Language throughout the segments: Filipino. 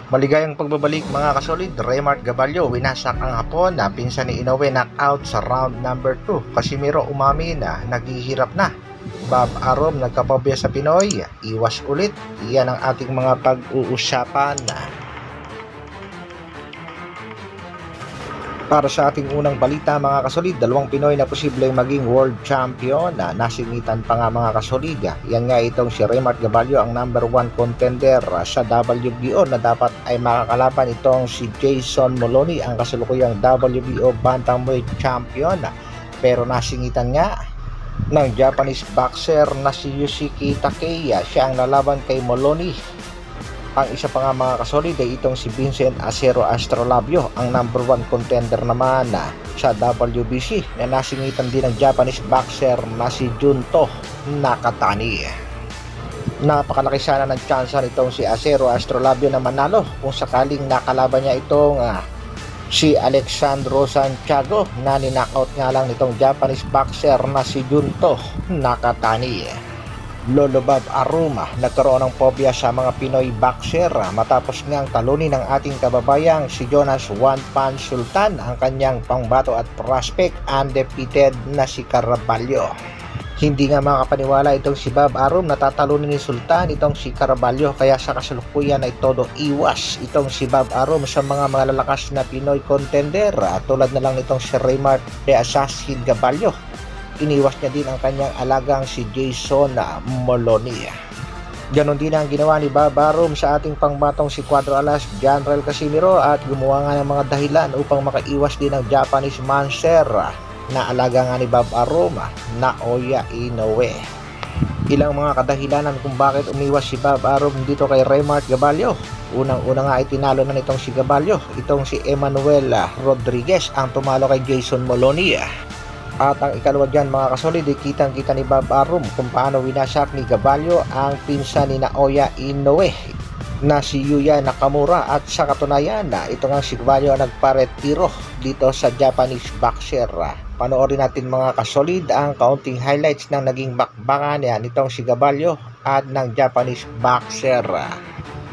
Maligayang pagbabalik mga kasolid, Raymart Gabalio winasak ang Hapon na pinsan ni Inoue knockout sa round number 2. Casimiro umamin na naghihirap na. Bob Arum nagkapobya sa Pinoy, iwas ulit. Iyan ang ating mga pag-uusapan. Para sa ating unang balita mga kasolid, dalawang Pinoy na posibleng maging world champion na nasingitan pa nga mga kasolid. Yan nga itong si Raymart Gabalio ang number 1 contender sa WBO na dapat ay makakalaban itong si Jason Moloney ang kasalukuyang WBO bantamweight champion. Pero nasingitan nga ng Japanese boxer na si Yusuke Takeya, siya ang lalaban kay Moloney. Ang isa pa nga mga kasolid ay itong si Vincent Acero Astrolabio, ang number 1 contender naman sa WBC na nasingitan din ng Japanese boxer na si Junto Nakatani. Napakalaki sana ng tsansa nitong si Acero Astrolabio na manalo kung sakaling nakalaban niya itong si Alexandro Santiago na ninockout nga lang nitong Japanese boxer na si Junto Nakatani. Lolo Bob Arum nagkaroon ng phobia sa mga Pinoy boxer matapos ngang talunin ng ating kababayang si Jonas One Punch Sultan ang kanyang pangbato at prospect undefeated na si Caraballo. Hindi nga makapaniwala itong si Bob Arum na tatalunin ni Sultan itong si Caraballo, kaya sa kasalukuyan ay todo iwas itong si Bob Arum sa mga malalakas na Pinoy contender tulad na lang itong si Raymart the Assassin Gabalio. Iniwas niya din ang kanyang alagang si Jason Moloney. Ganon din ang ginawa ni Bob Arum sa ating pangbatong si Cuadro Alas General Casimiro at gumawa nga ng mga dahilan upang makaiwas din ang Japanese monster na alaga nga ni Bob Arum, Naoya Inoue. Ilang mga kadahilanan kung bakit umiwas si Bob Arum dito kay Raymart Gabalio. Unang-una nga ay tinalo na nitong si Gabalio, itong si Emmanuel Rodriguez ang tumalo kay Jason Moloney. At ang ikalawa dyan mga kasolid, kitang-kita ni Bob Arum kung paano winasak ni Gabalio ang pinsan ni Naoya Inoue na si Yuya Nakamura, at sa katunayan ito nga si Gabalio ang nagparetiro dito sa Japanese boxer. Panoorin natin mga kasolid ang kaunting highlights ng naging bakbakan nitong si Gabalio at ng Japanese boxer.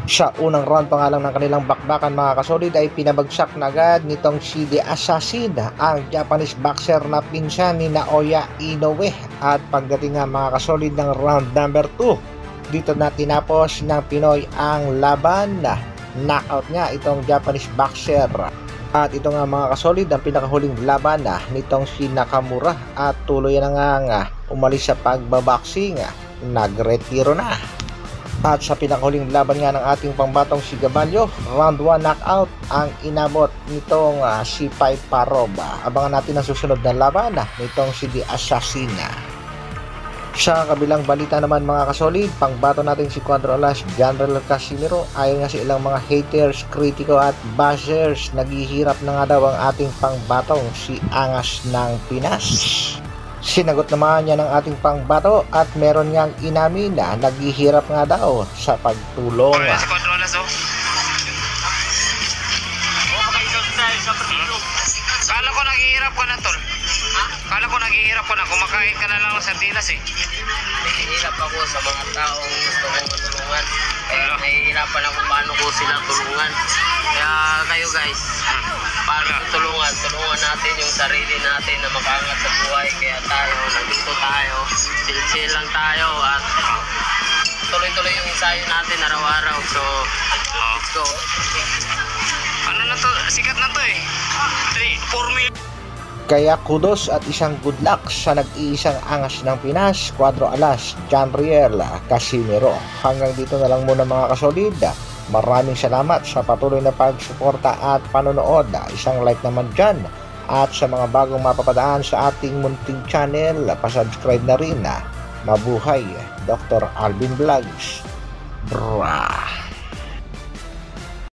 Sa unang round pa nga lang ng kanilang bakbakan mga kasolid ay pinabagsak na agad nitong si The Assassin ang Japanese boxer na pinsan ni Naoya Inoue. At pagdating nga mga kasolid ng round number 2, dito na tinapos ng Pinoy ang laban. Knockout nga itong Japanese boxer. At ito nga mga kasolid ang pinakahuling laban nitong si Nakamura at tuloy na nga umalis sa pagbaboxing, nagretiro na. At sa pinakahuling laban nga ng ating pangbatong si Gabalio, round 1 knockout ang inabot nitong si Pai Parob. Abangan natin ang susunod na laban nitong si The Assassin. Sa kabilang balita naman mga kasolid, pangbato natin si Cuadro Alas General Casimiro. Ayon nga sa ilang mga haters, kritiko at bashers, naghihirap na nga daw ang ating pangbatong si Angas ng Pinas. Sinagot naman niya ng ating pangbato at meron niyang inamin na naghihirap nga daw sa pagtulong. Kala ko naghihirap ka na tol. Kala ko naghihirap ka na, kumakain ka na lang ng sardinas eh. Nahihirap ako sa mga taong gusto kong matulungan. Kaya nahihirapan ako paano ko sila tulungan. Kaya kayo guys, paano tulungan natin yung sarili natin na makaangat sa buhay. Kaya tayo, nandito tayo, chill lang tayo at tuloy-tuloy yung ensayo natin araw-araw. So, let's go. Ano na to? Sikat na to eh. 4 million. Kaya kudos at isang good luck sa nag-iisang angas ng Pinas, Cuadro Alas General Casimiro. Hanggang dito na lang muna mga kasolid. Maraming salamat sa patuloy na pagsuporta at panonood. Isang like naman dyan. At sa mga bagong mapapadaan sa ating munting channel, pasubscribe na rin. Mabuhay, Dr. Alvin Vlogs. Brah!